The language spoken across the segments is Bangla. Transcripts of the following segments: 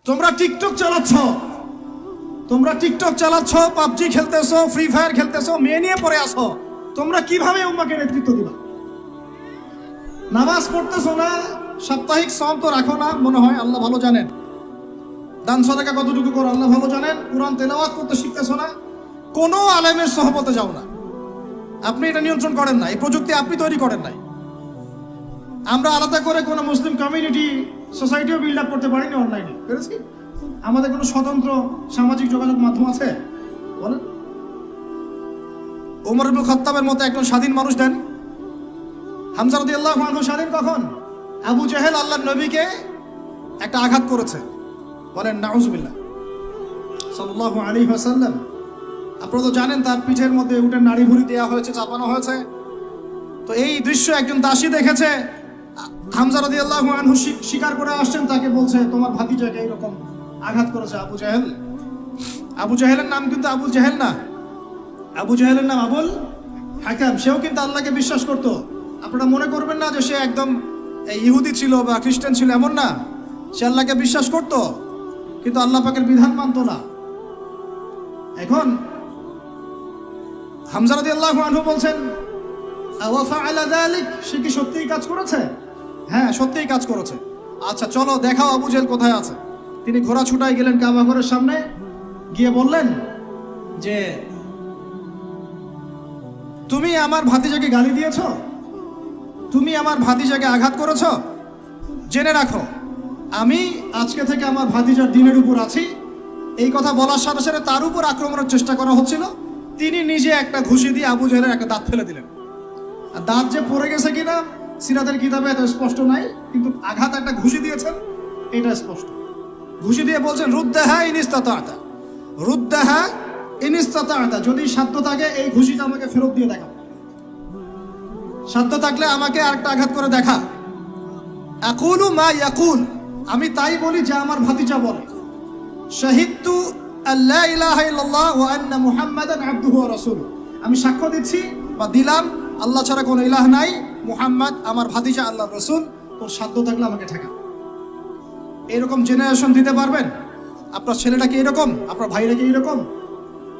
তোমরা টিকটক চালাচ্ছ, পাবজি খেলতেছো, ফ্রি ফায়ার খেলতেছো, মেয়ে নিয়ে পড়ে আসো। তোমরা কিভাবে উম্মাকে নেতৃত্ব দিবা? নামাজ পড়তেছো না, সাপ্তাহিক সম তো রাখো না মনে হয়, আল্লাহ ভালো জানেন। দান সদকা কতটুকু করো আল্লাহ ভালো জানেন। কুরআন তেলাওয়াত করতে শিখতেছো না, কোনো আলেমের সহবতে যাও না। আপনি এটা নিয়ন্ত্রণ করেন না, এই প্রযুক্তি আপনি তৈরি করেন নাই। আমরা আলাদা করে কোনো মুসলিম কমিউনিটি সোসাইটিও বিল্ড আপ করতে পারিনি অনলাইনে, পেরেছি? আমাদের কোনো স্বতন্ত্র সামাজিক যোগাযোগ মাধ্যম আছে? বলেন। ওমর ইবনে খাত্তাবের মতো একজন স্বাধীন মানুষ দেন। হামজা রাদিয়াল্লাহু আনহু স্বাধীন কখন? আবু জেহেল আল্লাহর নবীকে একটা আঘাত করেছে, বলেন নাউজুবিল্লাহ সাল্লাল্লাহু আলাইহি ওয়াসাল্লাম। আপনারা তো জানেন তার পিঠের মধ্যে উটের নাড়ি ভুঁড়ি দেওয়া হয়েছে, চাপানো হয়েছে। তো এই দৃশ্য একজন দাসী দেখেছে। হামজা রাদিয়াল্লাহু আনহু স্বীকার করে আসছেন, তাকে বলছে তোমার ভাতিজাকে এরকম আঘাত করেছে আবু জেহেল। আবু জেহেলের নাম কিন্তু আবুল জেহেল না, আবু জেহেলের নাম আবুল হাকাম। সেও কিন্তু আল্লাহকে বিশ্বাস করতো। আপনারা মনে করবেন না যে সে একদম ইহুদি ছিল বা খ্রিস্টান ছিল, এমন না। সে আল্লাহকে বিশ্বাস করতো, কিন্তু আল্লাহ পাকের বিধান মানতো না। এখন হামজা রাদিয়াল্লাহু আনহু বলছেন ওয়া ফাআলা যালিক, সে কি সত্যিই কাজ করেছে? হ্যাঁ, সত্যিই কাজ করেছে। আচ্ছা চলো দেখাও আবু জেহেল কোথায় আছে। তিনি ঘোড়া ছুটাই গেলেন কাবা ঘরের সামনে, গিয়ে বললেন যে তুমি আমার ভাতিজাকে গালি দিয়েছ, তুমি আমার ভাতিজাকে আঘাত করেছ, জেনে রাখো আমি আজকে থেকে আমার ভাতিজার দিনের উপর আছি। এই কথা বলার সাথে সাথে তার উপর আক্রমণের চেষ্টা করা হচ্ছিল। তিনি নিজে একটা ঘুষি দিয়ে আবু জেহেলের একটা দাঁত ফেলে দিলেন। আর দাঁত যে পড়ে গেছে কিনা সিরাতের কিতাবে এত স্পষ্ট নাই, কিন্তু আঘাত একটা ঘুষি দিয়েছেন এটা স্পষ্ট। ঘুষি দিয়ে বলছেন রুদ্দাহা ইনিস্তাতা, রুদ্দাহা ইনিস্তাতা, যদি সাধ্য থাকে এই ঘুষিটা আমাকে ফেরত দিয়ে দেখা, সাধ্য থাকলে আমাকে আরেকটা আঘাত করে দেখা। আকুলু মা ইয়াকুল, আমি তাই বলি যা আমার ভাতিজা বলে। শাহিদতু আল্লা ইলাহা ইল্লাল্লাহ ওয়া আন্না মুহাম্মাদান আবদুহু ওয়া রাসূলুহু, আমি সাক্ষ্য দিচ্ছি বা দিলাম আল্লাহ ছাড়া কোনো ইলাহ নাই, মুহাম্মদ আমার ভাতিজা আল্লাহর রাসূল। তোর সাধ্য থাকলে আমাকে ঠেকা। এরকম জেনারেশন দিতে পারবেন? আপনার ছেলেটা কি এরকম? আপনার ভাইরা কি এরকম?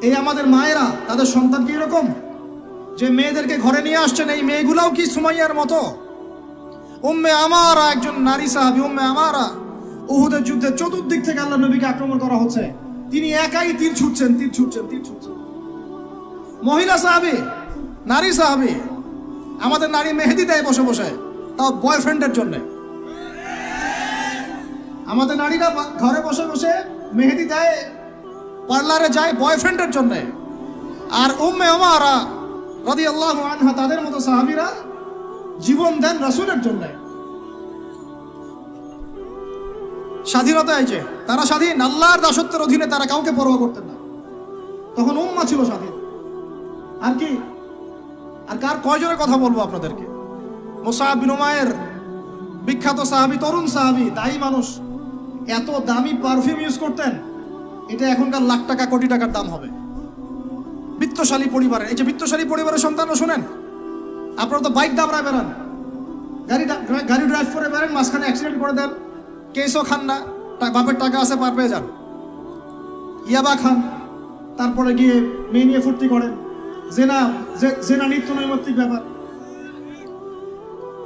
এই আমাদের মায়েরা তাদের সন্তান কি এরকম? যে মেয়েদেরকে ঘরে নিয়ে আসছেন, এই মেয়েগুলাও কি সুমাইয়ার মতো? উম্মে আমারা একজন নারী সাহাবী, উম্মে আমারা উহুদের যুদ্ধে চতুর্দিক থেকে আল্লাহ নবীকে আক্রমণ করা হচ্ছে, তিনি একাই তীর ছুটছেন। মহিলা সাহাবী, নারী সাহাবী। আমাদের নারী মেহেদি দেয় বসে বসে, তাও বয়ফ্রেন্ডের জন্য। আমাদের নারীরা ঘরে বসে বসে মেহেদি দেয়, পার্লারে যায় বয়ফ্রেন্ডের জন্য। আর উম্মে আমারা রাদিয়াল্লাহু আনহা, তাদের মতো সাহাবীরা জীবন দেন রাসূলের জন্য। স্বাধীনতা এই যে তারা স্বাধীন, আল্লাহর দাসত্বের অধীনে তারা কাউকে পরোয়া করতেন না। তখন উম্মাহ ছিল স্বাধীন। আর কি, আর কার কয়জনের কথা বলবো আপনাদেরকে? মুসআব বিন উমাইর, বিখ্যাত সাহাবী, তরুণ সাহাবী, দায়ী মানুষ, এত দামি পারফিউম ইউজ করতেন, এটা এখনকার লাখ টাকা কোটি টাকার দাম হবে। বিত্তশালী পরিবারের, এই যে বিত্তশালী পরিবারের সন্তানরা শোনেন, আপনারা তো বাইক দাবড়ায় বেড়ান, গাড়ি ড্রাইভ করে বেড়ান, মাঝখানে অ্যাক্সিডেন্ট করে দেন, কেসও খান না, বাপের টাকা আছে পার পেয়ে যান, ইয়াবা খান, তারপরে গিয়ে মেয়ে নিয়ে ফুর্তি করেন, জেনা নিত্য নৈমিত্তিক ব্যাপার।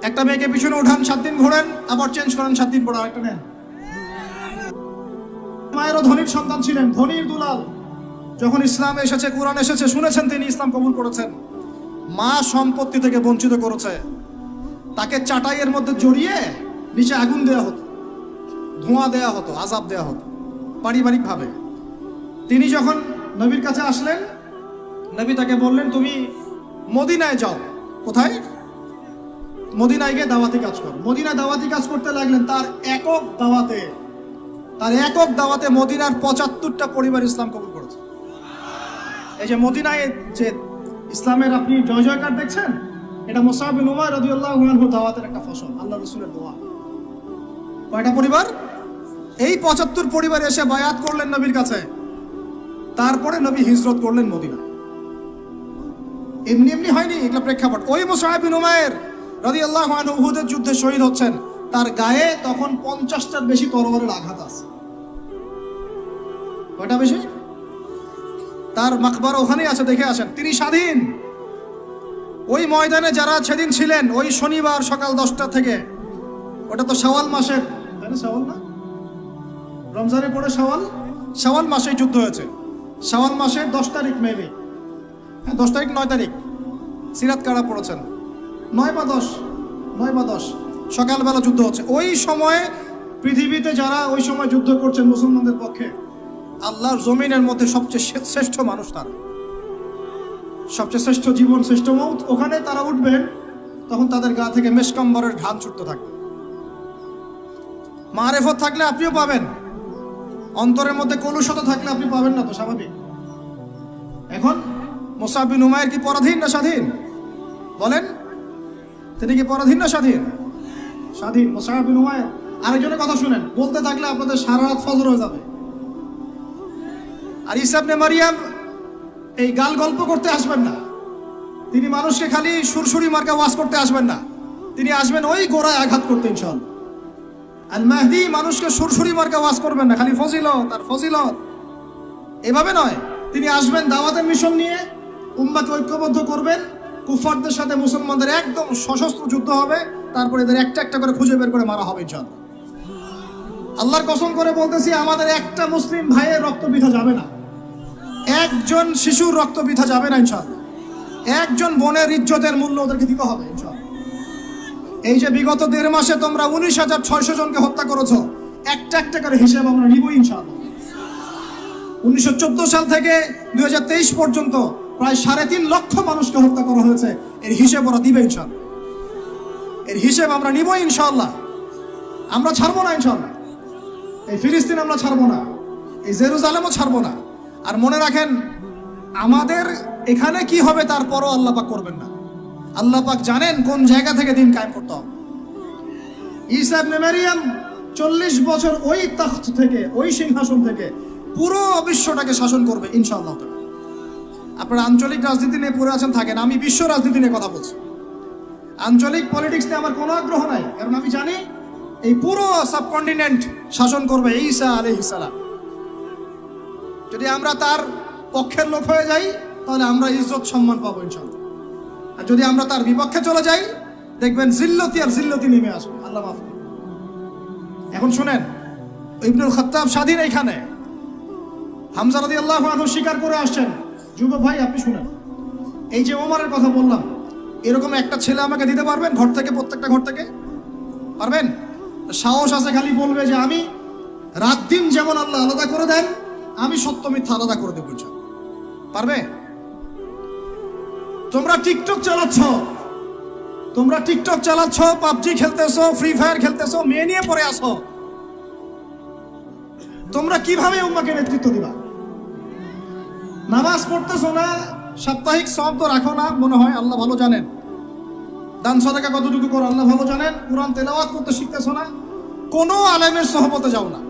একটা মেয়েকে পিছনে উঠান, 7 দিন ঘোরেন, আবার চেঞ্জ করেন, 7 দিন পরে আরেকটা নেন। মায়েরও ধনীর সন্তান ছিলেন, ধনীর দুলাল। যখন ইসলাম এসেছে, কোরআন এসেছে, শুনেছেন তিনি, ইসলাম কবুল করেছেন। মা সম্পত্তি থেকে বঞ্চিত করেছে, তাকে চাটাইয়ের মধ্যে জড়িয়ে নিচে আগুন দেওয়া হতো, ধোঁয়া দেওয়া হতো, আযাব দেওয়া হতো পারিবারিকভাবে। তিনি যখন নবীর কাছে আসলেন, নবী তাকে বললেন তুমি মদিনায় যাও। কোথায়? মদিনায় গিয়ে দাওয়াতি কাজ কর। মদিনায় দাওয়াতি কাজ করতে লাগলেন। তার একক দাওয়াতে মদিনার 75টা পরিবার ইসলাম কবুল করেছে। এই যে মদিনায় যে ইসলামের আপনি জয় জয়কার দেখছেন, এটা মুসআব বিন উমাইর রাদিয়াল্লাহু আনহু দাওয়াতের একটা ফসল, আল্লাহ রাসূলের দোয়া। কয়টা পরিবার? এই 75 পরিবার এসে বায়াত করলেন নবীর কাছে। তারপরে নবী হিজরত করলেন মদিনা। এমনি এমনি হয়নি, এগুলো প্রেক্ষাপট। ওই মুসআব বিন উমাইর রাদিয়াল্লাহু আনহু উহুদের যুদ্ধে শহীদ হচ্ছেন, তার গায়ে তখন 50টার বেশি তরবারের আঘাত আছে। কয়টা বেশি? তার মাকবারা ওখানেই আছে, দেখে আসেন। তিনি স্বাধীন। ওই ময়দানে যারা সেদিন ছিলেন, ওই শনিবার সকাল 10টা থেকে, ওটা তো শাওয়াল মাসের, তাই না? শাওয়াল না, রমজানে পড়ে শাওয়াল, শাওয়াল মাসেই যুদ্ধ হয়েছে। শাওয়াল মাসের 10 তারিখ মেবি, হ্যাঁ 10 তারিখ 9 তারিখ সিরাত কারা পড়েছেন, 9 বা 10 সকালবেলা যুদ্ধ হচ্ছে। ওই সময়ে পৃথিবীতে যারা ওই সময় যুদ্ধ করছেন মুসলমানদের পক্ষে, আল্লাহর জমিনের মধ্যে সবচেয়ে শ্রেষ্ঠ মানুষ তারা, সবচেয়ে শ্রেষ্ঠ জীবন, শ্রেষ্ঠ মৌত। ওখানে তারা উঠবেন, তখন তাদের গা থেকে মেশকাম্বরের ঘাম ছুটতে থাকবে। মারেফত থাকলে আপনিও পাবেন, অন্তরের মধ্যে কলুষতা থাকলে আপনি পাবেন না, তো স্বাভাবিক। এখন মুসআব বিন উমাইর কি পরাধীন না স্বাধীন? বলেন, তিনি কি পরাধীন না স্বাধীন? স্বাধীন। মুসআব বিন উমাইর, আরেকজনের কথা শুনেন, বলতে থাকলে আপনাদের সারা রাত ফজর হয়ে যাবে। আর ঈসা ইবনে মারিয়াম এই গাল গল্প করতে আসবেন না, তিনি মানুষকে খালি সুরসুরি মার্কা ওয়াজ করতে আসবেন না, তিনি আসবেন ওই গোড়ায় আঘাত করতে ইনশাআল্লাহ। আল মাহদি মানুষকে সুরসুরি মার্কা ওয়াজ করবেন না, খালি ফজিলত আর ফজিলত, এভাবে নয়। তিনি আসবেন দাওয়াতের মিশন নিয়ে, উম্মাহকে ঐক্যবদ্ধ করবেন, কুফারদের সাথে মুসলমানদের একদম সশস্ত্র যুদ্ধ হবে, তারপরে এদের একটা একটা করে খুঁজে বের করে মারা হবে ইনশাআল্লাহ। আল্লাহর কসম করে বলতেছি, আমাদের একটা মুসলিম ভাইয়ের রক্ত বৃথা যাবে না, একজন শিশুর রক্ত বৃথা যাবে না ইনশাআল্লাহ। একজন বোনের ইজ্জতের মূল্য ওদেরকে দিতে হবে ইনশাআল্লাহ। এই যে বিগত 1.5 মাসে তোমরা 19,600 জনকে হত্যা করেছো, একটা একটা করে হিসাব আমরা নিব ইনশাআল্লাহ। 1914 সাল থেকে 2023 পর্যন্ত প্রায় 3.5 লক্ষ মানুষকে হত্যা করা হয়েছে, এর হিসেব ওরা দিবে ইনশাআল্লাহ। এর হিসেব আমরা নিব ইনশাআল্লাহ। আমরা ছাড়বো না ইনশাআল্লাহ। এই ফিলিস্তিন আমরা ছাড়বো না, এই জেরুজালেমও ছাড়বো না। আর মনে রাখেন, আমাদের এখানে কি হবে তারপরও আল্লাহ পাক করবেন না। আল্লাহ পাক জানেন কোন জায়গা থেকে দিন কায়েম করতে হবে। ঈসা ইবনে মারিয়াম 40 বছর ওই তখ্ত থেকে, ওই সিংহাসন থেকে পুরো বিশ্বটাকে শাসন করবে ইনশাআল্লাহ। আপনারা আঞ্চলিক রাজনীতি নিয়ে পড়ে আছেন, থাকেন, আমি বিশ্ব রাজনীতি নিয়ে কথা বলছি। আঞ্চলিক পলিটিক্স নিয়ে আমার কোনো আগ্রহ নাই, কারণ আমি জানি এই পুরো সাবকন্টিনেন্ট শাসন করবে ঈসা আলাইহিস সালাম। যদি আমরা তার পক্ষের লোক হয়ে যাই, তাহলে আমরা ইজ্জত সম্মান পাবো ইনশাআল্লাহ। আর যদি আমরা তার বিপক্ষে চলে যাই, দেখবেন জিল্লতি আর জিল্লতি নেমে আসবে, আল্লাহ মাফ করুন। এখন শুনেন, ইবনুল খাত্তাব স্বাধীন এইখানে, হামজা রাদিয়াল্লাহু আনহু স্বীকার করে আসছেন। যুবক ভাই আপনি শুনেন, এই যে ওমরের কথা বললাম, এরকম একটা ছেলে আমাকে দিতে পারবেন ঘর থেকে, প্রত্যেকটা ঘর থেকে পারবেন? সাহস আছে খালি বলবে যে আমি রাত দিন যেমন আল্লাহ আলাদা করে দেন, আমি সত্য মিথ্যা আলাদা করে দেবো, পারবে? তোমরা টিকটক চালাচ্ছ, পাবজি খেলতেছো, ফ্রি ফায়ার খেলতেছো, মেয়ে নিয়ে পড়ে আসো, তোমরা কিভাবে উম্মাহকে নেতৃত্ব দিবা? নামাজ পড়তেছো না, সাপ্তাহিক সওয়াব তো রাখো না মনে হয়, আল্লাহ ভালো জানেন। দান সাদাকা কতটুকু করো আল্লাহ ভালো জানেন। কুরআন তেলাওয়াত করতে শিখতেছো না, কোনো আলেমের সোহবতে যাও না।